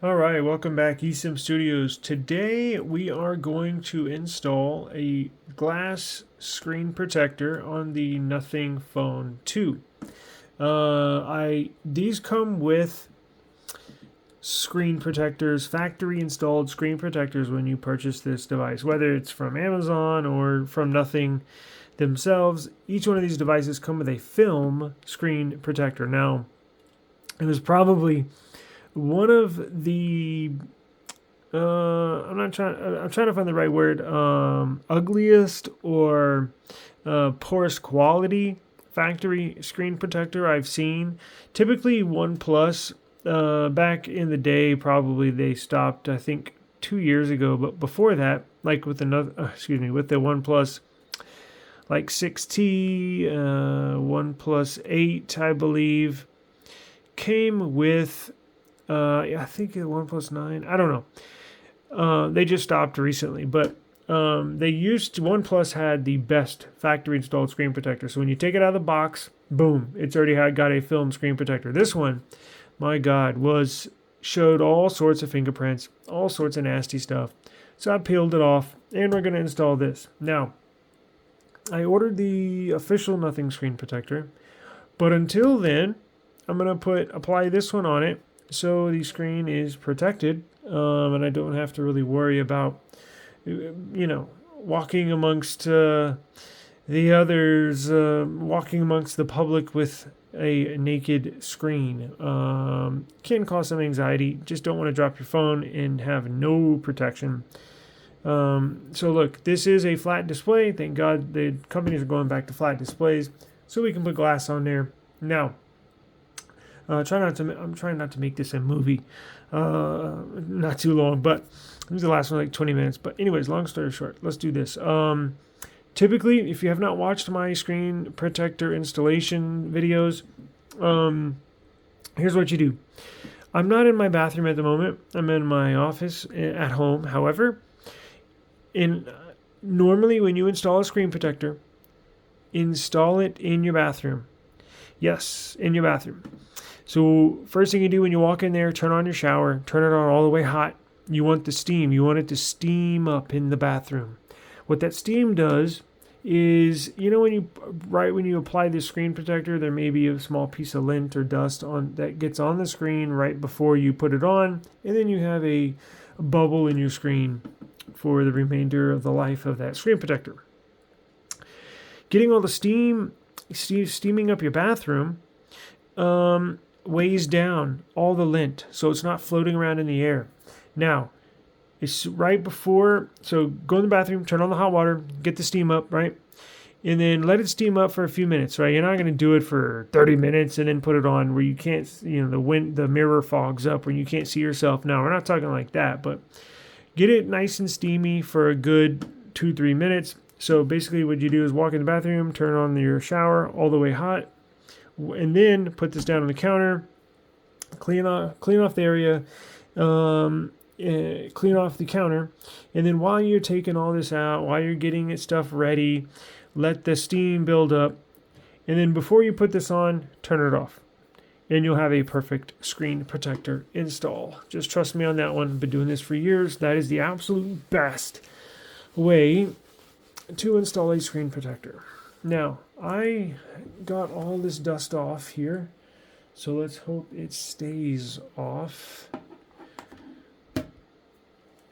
All right, welcome back, eSIM Studios. Today we are going to install a glass screen protector on the Nothing Phone 2. These come with screen protectors, factory installed screen protectors when you purchase this device, whether it's from Amazon or from Nothing themselves. Each one of these devices come with a film screen protector. Now, it was probably one of the I'm trying to find the right word. Ugliest or poorest quality factory screen protector I've seen. Typically, OnePlus. Back in the day, probably they stopped. I think 2 years ago, but before that, like with with the OnePlus like 6T, OnePlus 8, I believe, came with I think OnePlus 9. I don't know. They just stopped recently, but OnePlus had the best factory installed screen protector. So when you take it out of the box, boom, it's already got a film screen protector. This one, my God, showed all sorts of fingerprints, all sorts of nasty stuff. So I peeled it off, and we're going to install this. Now, I ordered the official Nothing screen protector, but until then, I'm going to apply this one on it so the screen is protected, and I don't have to really worry about, walking amongst the others, walking amongst the public with a naked screen. Can cause some anxiety. Just don't want to drop your phone and have no protection. So look, this is a flat display. Thank God the companies are going back to flat displays so we can put glass on there. Now, I'm trying not to make this a movie, not too long, but this is the last one, like 20 minutes. But anyways, long story short, let's do this. Typically, if you have not watched my screen protector installation videos, here's what you do. I'm not in my bathroom at the moment. I'm in my office at home. However, normally when you install a screen protector, install it in your bathroom. Yes, in your bathroom. So first thing you do when you walk in there, turn on your shower, turn it on all the way hot. You want the steam. You want it to steam up in the bathroom. What that steam does is, when you apply the screen protector, there may be a small piece of lint or dust on that gets on the screen right before you put it on, and then you have a bubble in your screen for the remainder of the life of that screen protector. Getting all the steaming up your bathroom weighs down all the lint, so it's not floating around in the air. Now, it's right before, so go in the bathroom, turn on the hot water, get the steam up, right? And then let it steam up for a few minutes, right? You're not going to do it for 30 minutes and then put it on where you can't, the mirror fogs up where you can't see yourself. No, we're not talking like that, but get it nice and steamy for a good 2-3 minutes. So basically what you do is walk in the bathroom, turn on your shower all the way hot, and then put this down on the counter, clean off the area, clean off the counter, and then while you're taking all this out, while you're getting it stuff ready, let the steam build up, and then before you put this on, turn it off, and you'll have a perfect screen protector install. Just trust me on that one. I've been doing this for years. That is the absolute best way to install a screen protector. Now, I got all this dust off here, so let's hope it stays off.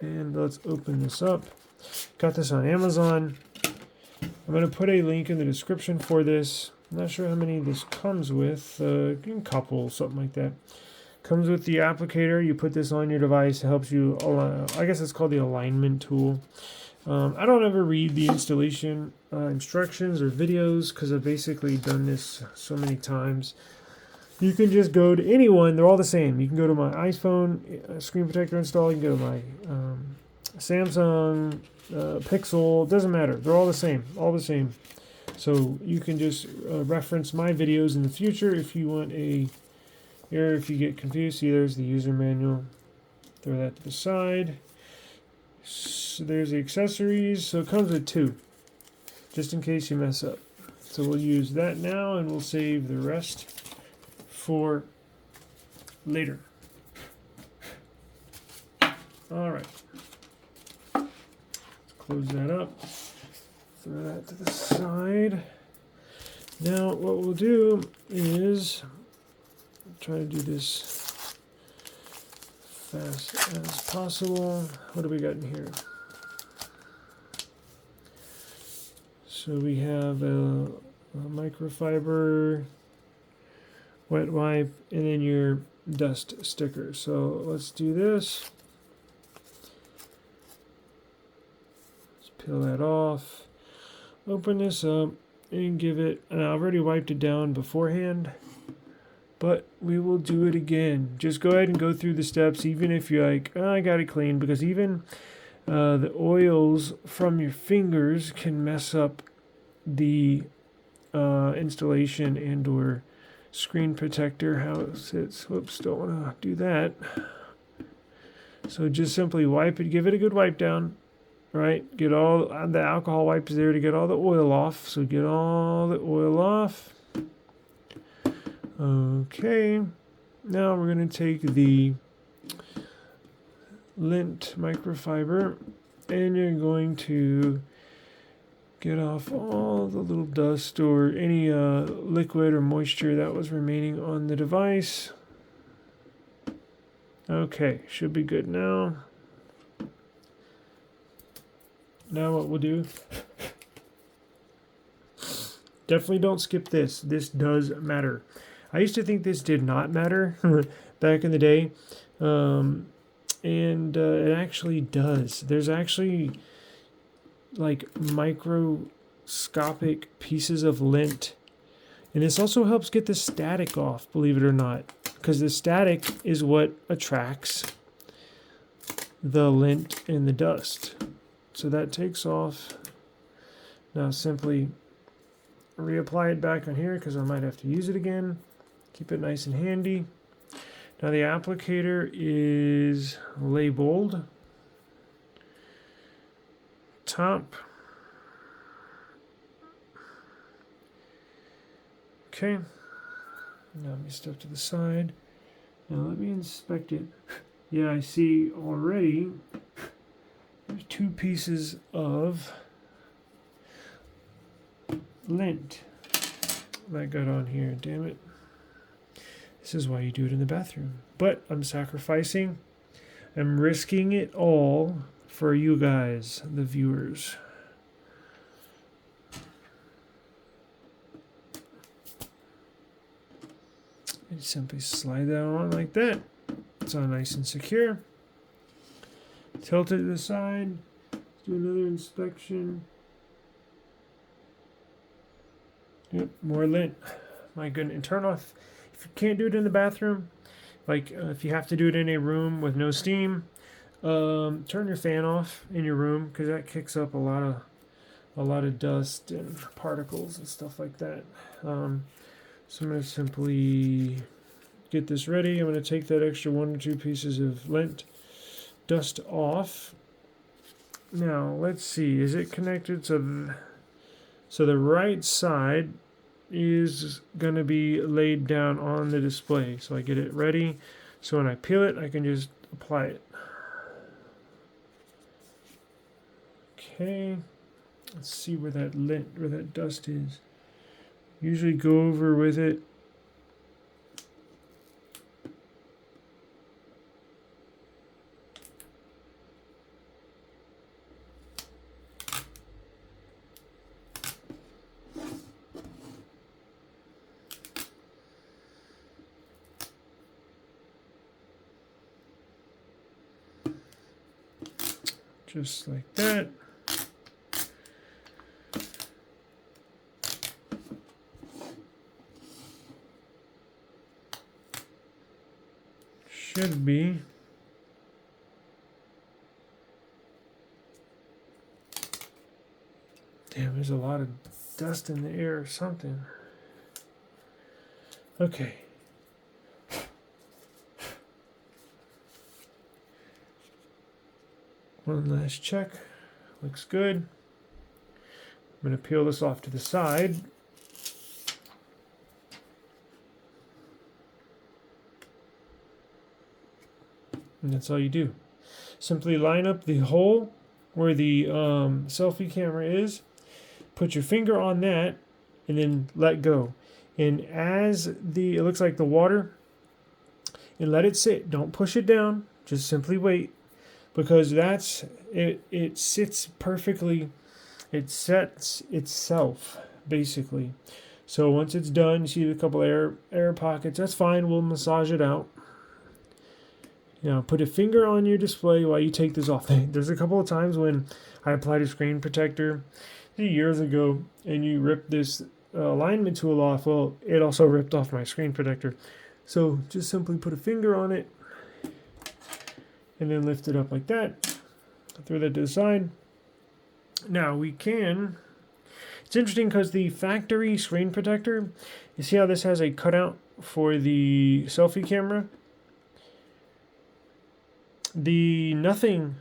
And let's open this up. Got this on Amazon. I'm going to put a link in the description for this. I'm not sure how many this comes with. A couple, something like that. Comes with the applicator. You put this on your device. It helps you, I guess it's called the alignment tool. I don't ever read the installation instructions or videos because I've basically done this so many times. You can just go to anyone. They're all the same. You can go to my iPhone screen protector install. You can go to my Samsung Pixel. It doesn't matter. They're all the same. All the same. So you can just reference my videos in the future if you want if you get confused. See, there's the user manual. Throw that to the side. So there's the accessories. So it comes with 2, just in case you mess up. So we'll use that now, and we'll save the rest for later. All right. Let's close that up. Throw that to the side. Now what we'll do is try to do this fast as possible. What do we got in here? So we have a microfiber, wet wipe, and then your dust sticker. So let's do this. Let's peel that off. Open this up and give it, and I already wiped it down beforehand, but we will do it again. Just go ahead and go through the steps, even if you're like, oh, I got it clean, because even the oils from your fingers can mess up the installation and or screen protector, how it sits. Whoops, don't want to do that. So just simply wipe it, give it a good wipe down. Right, get all the alcohol wipes there to get all the oil off. So get all the oil off. Okay, now we're going to take the lint microfiber and you're going to get off all the little dust or any liquid or moisture that was remaining on the device. Okay, should be good now. Now what we'll do, definitely don't skip this. This does matter. I used to think this did not matter back in the day, and it actually does. There's actually like microscopic pieces of lint, and this also helps get the static off, believe it or not, because the static is what attracts the lint and the dust. So that takes off. Now simply reapply it back on here because I might have to use it again. Keep it nice and handy. Now the applicator is labeled top. Okay. Now let me step to the side. Now let me inspect it. Yeah, I see already there's 2 pieces of lint that got on here. Damn it. This is why you do it in the bathroom. But I'm sacrificing. I'm risking it all for you guys, the viewers. And simply slide that on like that. It's all nice and secure. Tilt it to the side. Let's do another inspection. Yep, more lint. My goodness. And turn off. If you can't do it in the bathroom, like if you have to do it in a room with no steam, turn your fan off in your room because that kicks up a lot of dust and particles and stuff like that. So I'm going to simply get this ready. I'm going to take that extra 1 or 2 pieces of lint dust off. Now let's see, is it connected? So the right side is going to be laid down on the display. So I get it ready. So when I peel it, I can just apply it. Okay. Let's see where that dust is. Usually go over with it. Just like that. Should be. Damn, there's a lot of dust in the air or something. Okay. One last check. Looks good. I'm going to peel this off to the side. And that's all you do. Simply line up the hole where the selfie camera is, put your finger on that, and then let go. And as it looks like the water, and let it sit. Don't push it down. Just simply wait, because that's it. It sits perfectly. It sets itself basically. So once it's done, you see a couple air pockets. That's fine. We'll massage it out. Now put a finger on your display while you take this off. There's a couple of times when I applied a screen protector years ago, and you ripped this alignment tool off. Well, it also ripped off my screen protector. So just simply put a finger on it and then lift it up like that. Throw that to the side. Now we can, it's interesting because the factory screen protector, you see how this has a cutout for the selfie camera? The nothing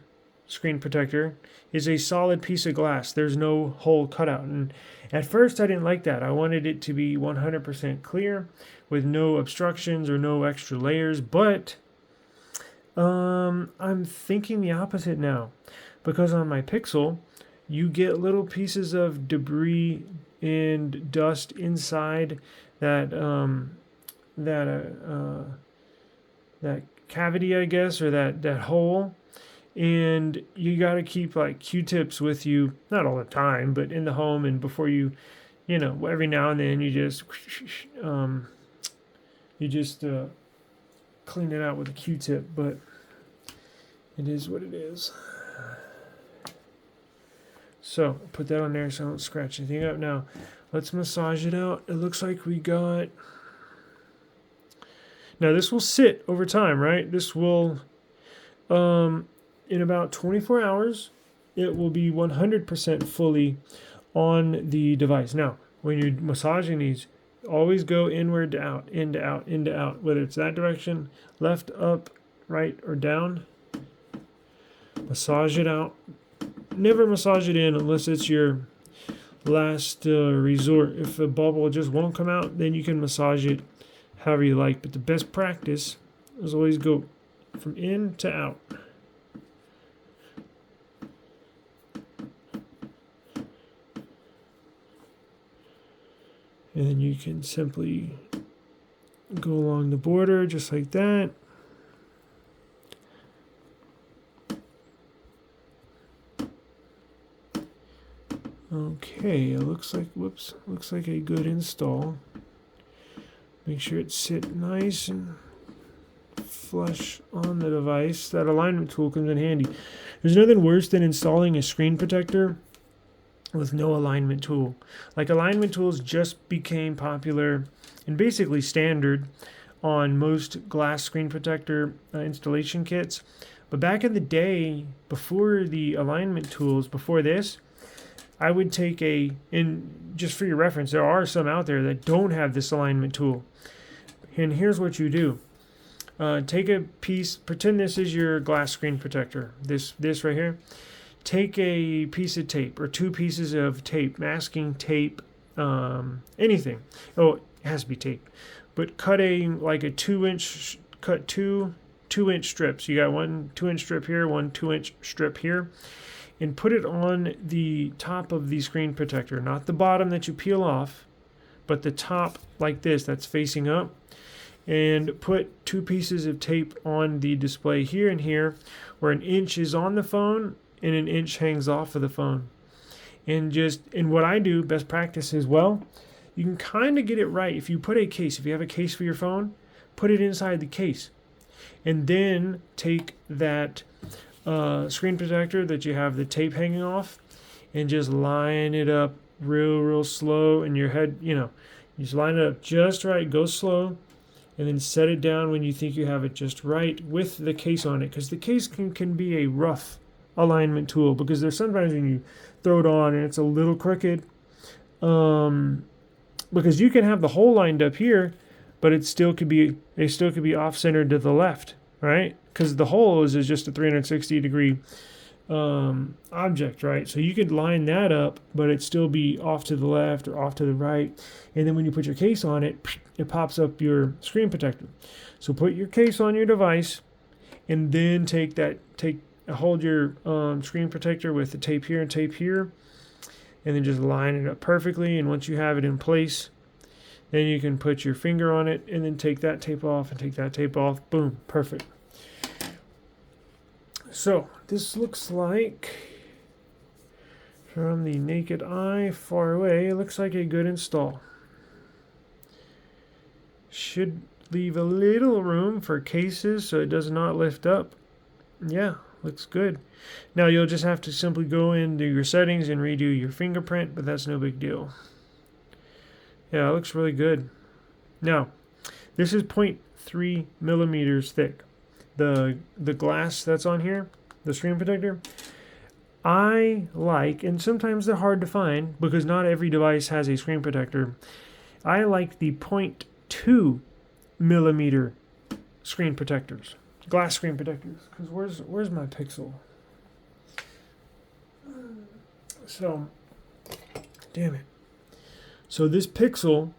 screen protector is a solid piece of glass. There's no hole cut out. And at first I didn't like that. I wanted it to be 100% clear with no obstructions or no extra layers, but I'm thinking the opposite now, because on my Pixel you get little pieces of debris and dust inside that that cavity, I guess, or that hole. And you got to keep like Q-tips with you, not all the time, but in the home, and before you know, every now and then you just clean it out with a Q-tip, but it is what it is. So put that on there so I don't scratch anything up. Now let's massage it out. It looks like we got, now this will sit over time, right? This will in about 24 hours, it will be 100% fully on the device. Now, when you're massaging these, always go inward to out, in to out, in to out, whether it's that direction, left, up, right, or down. Massage it out. Never massage it in unless it's your last resort. If a bubble just won't come out, then you can massage it however you like. But the best practice is always go from in to out. And then you can simply go along the border just like that. Okay, it looks like, whoops, looks like a good install. Make sure it sits nice and flush on the device. That alignment tool comes in handy. There's nothing worse than installing a screen protector with no alignment tool. Like, alignment tools just became popular and basically standard on most glass screen protector installation kits. But back in the day, before the alignment tools, before this, I would take and just for your reference, there are some out there that don't have this alignment tool. And here's what you do. Take a piece, pretend this is your glass screen protector, this right here. Take a piece of tape or two pieces of tape, masking tape, anything. Oh, it has to be tape. But cut a 2-inch, cut two 2-inch strips. You got one 2-inch strip here, one 2-inch strip here, and put it on the top of the screen protector, not the bottom that you peel off, but the top like this that's facing up. And put two pieces of tape on the display here and here, where 1 inch is on the phone and 1 inch hangs off of the phone. And what I do, best practice as well, you can kind of get it right. If you put a case, if you have a case for your phone, put it inside the case. And then take that screen protector that you have the tape hanging off and just line it up real slow in your head. You just line it up just right, go slow, and then set it down when you think you have it just right with the case on it, because the case can be a rough alignment tool, because there's sometimes when you throw it on and it's a little crooked, because you can have the hole lined up here, but they still could be off-centered to the left, right? Because the hole is just a 360-degree object, right? So you could line that up, but it still be off to the left or off to the right. And then when you put your case on it, it pops up your screen protector. So put your case on your device, and then take hold your screen protector with the tape here and tape here, and then just line it up perfectly. And once you have it in place, then you can put your finger on it and then take that tape off and take that tape off. Boom, perfect. So this looks like, from the naked eye far away, it looks like a good install. Should leave a little room for cases so it does not lift up. Yeah, looks good. Now you'll just have to simply go into your settings and redo your fingerprint, but that's no big deal. Yeah, it looks really good. Now, this is 0.3 millimeters thick. The glass that's on here, the screen protector, I like, and sometimes they're hard to find because not every device has a screen protector. I like the 0.2 millimeter screen protectors, glass screen protectors. Because where's my Pixel? So, damn it. So this Pixel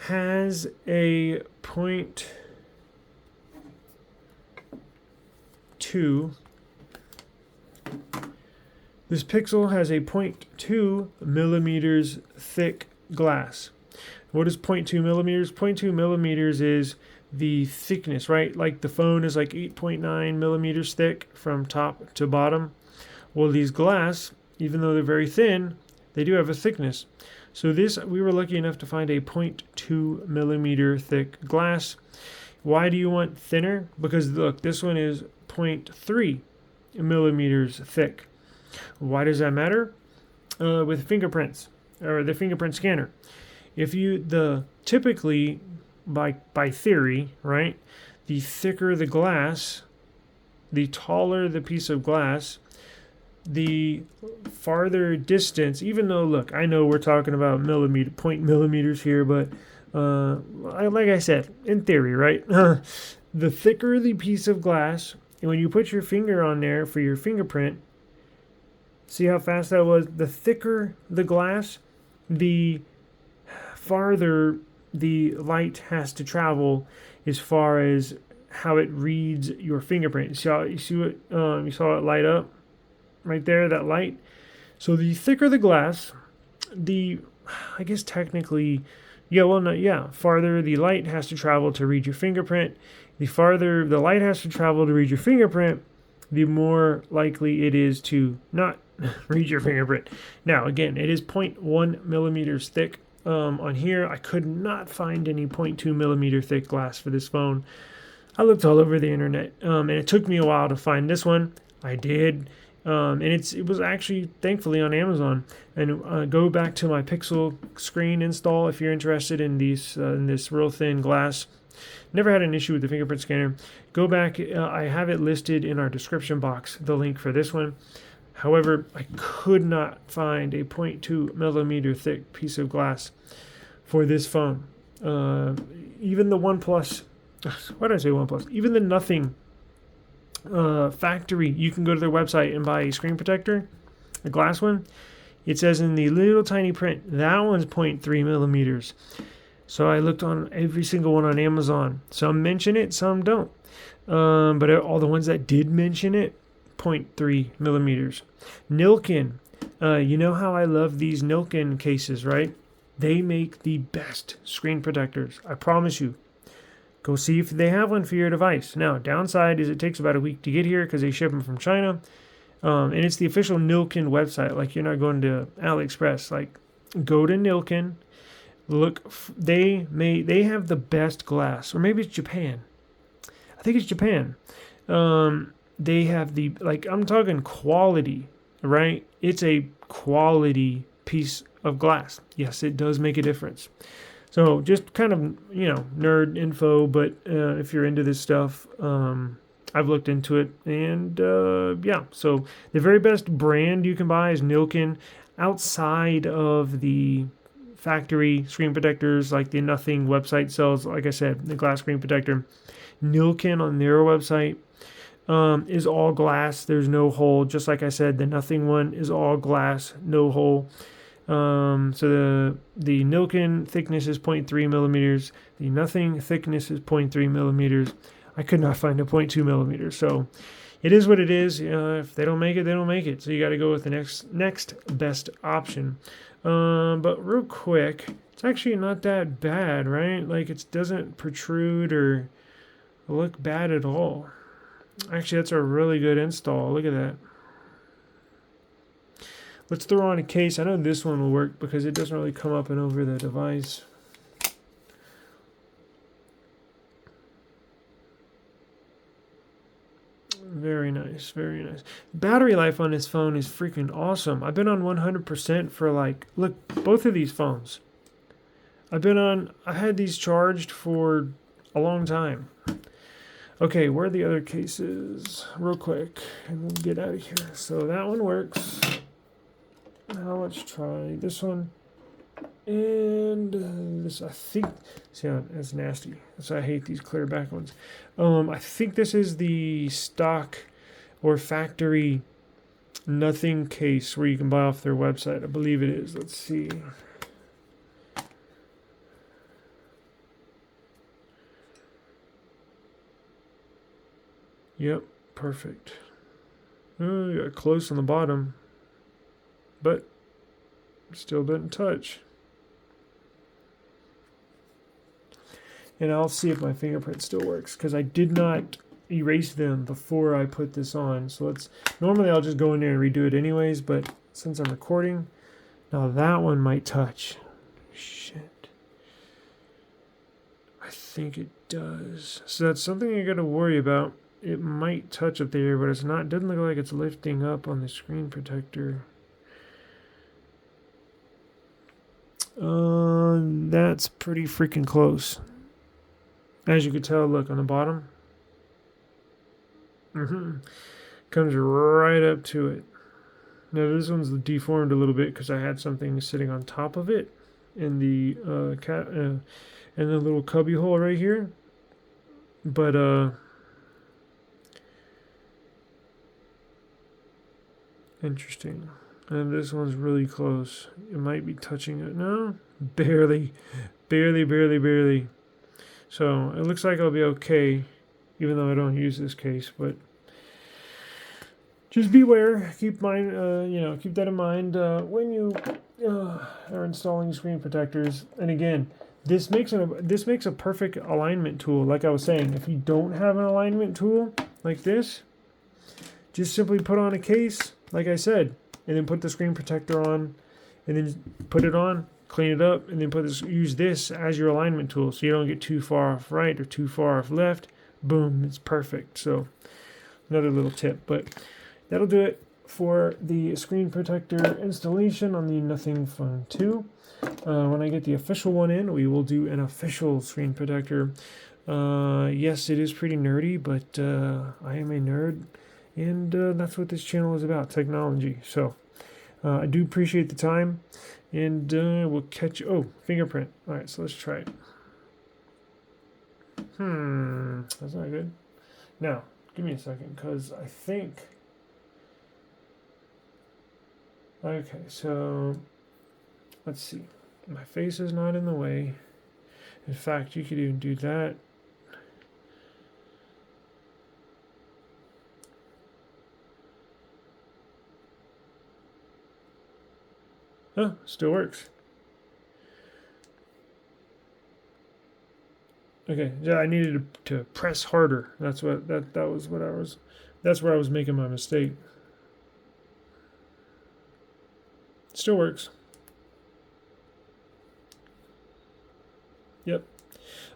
has a 0.2. This Pixel has a 0.2 millimeters thick glass. What is 0.2 millimeters? 0.2 millimeters is the thickness, right? Like the phone is like 8.9 millimeters thick from top to bottom. Well, these glass, even though they're very thin, they do have a thickness. So this, we were lucky enough to find a 0.2 millimeter thick glass. Why do you want thinner? Because look, this one is 0.3 millimeters thick. Why does that matter? With fingerprints, or the fingerprint scanner. If you, typically, by theory, right, the thicker the glass, the taller the piece of glass, the farther distance, even though, look, I know we're talking about point millimeters here, but like I said, in theory, right, the thicker the piece of glass, and when you put your finger on there for your fingerprint, see how fast that was? The thicker the glass, the farther the light has to travel as far as how it reads your fingerprint. You saw it light up right there, that light. So the thicker the glass, I guess technically, farther the light has to travel to read your fingerprint. The farther the light has to travel to read your fingerprint, the more likely it is to not read your fingerprint. Now, again, it is 0.1 millimeters thick. On here, I could not find any 0.2 millimeter thick glass for this phone. I looked all over the internet, and it took me a while to find this one. I did, and it was actually, thankfully, on Amazon. And go back to my Pixel screen install if you're interested in this real thin glass. Never had an issue with the fingerprint scanner. Go back. I have it listed in our description box, the link for this one. However, I could not find a 0.2 millimeter thick piece of glass for this phone. Even the OnePlus, why did I say OnePlus? Even the Nothing factory, you can go to their website and buy a screen protector, a glass one. It says in the little tiny print, that one's 0.3 millimeters. So I looked on every single one on Amazon. Some mention it, some don't. But all the ones that did mention it, 0.3 millimeters. Nilkin. You know how I love these Nilkin cases, right? They make the best screen protectors. I promise you. Go see if they have one for your device. Now, downside is it takes about a week to get here because they ship them from China. And it's the official Nilkin website. Like, you're not going to AliExpress. Like, go to Nilkin. Look, they have the best glass. Or maybe it's Japan. I think it's Japan. They have I'm talking quality, right? It's a quality piece of glass. Yes, it does make a difference. So just kind of, nerd info, but if you're into this stuff, I've looked into it, and so the very best brand you can buy is Nilkin. Outside of the factory screen protectors, like the Nothing website sells, like I said, the glass screen protector, Nilkin on their website is all glass. There's no hole. Just like I said, the Nothing one is all glass, no hole. So the Nilkin thickness is 0.3 millimeters. The Nothing thickness is 0.3 millimeters. I could not find a 0.2 millimeters. So it is what it is. If they don't make it, they don't make it. So you got to go with the next best option. But real quick, it's actually not that bad, right? Like it doesn't protrude or look bad at all. Actually, that's a really good install. Look at that. Let's throw on a case. I know this one will work because it doesn't really come up and over the device. Very nice, very nice. Battery life on this phone is freaking awesome. I've been on 100% for like, look, both of these phones. I had these charged for a long time. Okay, where are the other cases? Real quick, and we'll get out of here. So that one works. Now let's try this one. And this, I think, see, that's nasty. So I hate these clear back ones. I think this is the stock or factory nothing case where you can buy off their website. I believe it is. Let's see. Yep, perfect. Oh, got close on the bottom, but still didn't touch. And I'll see if my fingerprint still works because I did not erase them before I put this on. So normally I'll just go in there and redo it anyways, but since I'm recording, now that one might touch. Shit. I think it does. So that's something you got to worry about. It might touch up there, but it's not. It doesn't look like it's lifting up on the screen protector. That's pretty freaking close. As you can tell, look on the bottom. Comes right up to it. Now this one's deformed a little bit because I had something sitting on top of it in the in the little cubby hole right here. But interesting. And this one's really close. It might be touching it. No, barely. So it looks like I'll be okay, even though I don't use this case. But just beware. Keep that in mind when you are installing screen protectors. And again, this makes a perfect alignment tool. Like I was saying, if you don't have an alignment tool like this, just simply put on a case, like I said, and then put the screen protector on, and then put it on, clean it up, and then use this as your alignment tool so you don't get too far off right or too far off left. Boom, it's perfect. So another little tip, but that'll do it for the screen protector installation on the Nothing Phone 2. When I get the official one in, we will do an official screen protector. Yes, it is pretty nerdy, but I am a nerd, and that's what this channel is about, technology. So I do appreciate the time, and we'll catch you. Oh, fingerprint. All right, so let's try it. That's not good. Now, give me a second, because I think... Okay, so let's see. My face is not in the way. In fact, you could even do that. Oh, still works. Okay, yeah, I needed to press harder. That's where I was making my mistake. Still works. Yep.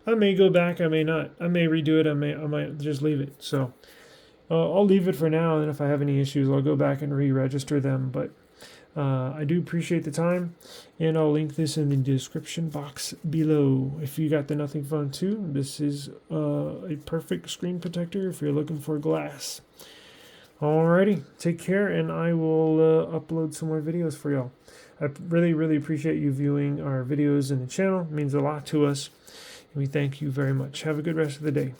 I may go back, I may not. I may redo it, I might just leave it. So I'll leave it for now, and if I have any issues, I'll go back and re-register them. But I do appreciate the time, and I'll link this in the description box below. If you got the Nothing Phone 2, this is a perfect screen protector if you're looking for glass. Alrighty, take care, and I will upload some more videos for y'all. I really, really appreciate you viewing our videos in the channel. It means a lot to us, and we thank you very much. Have a good rest of the day.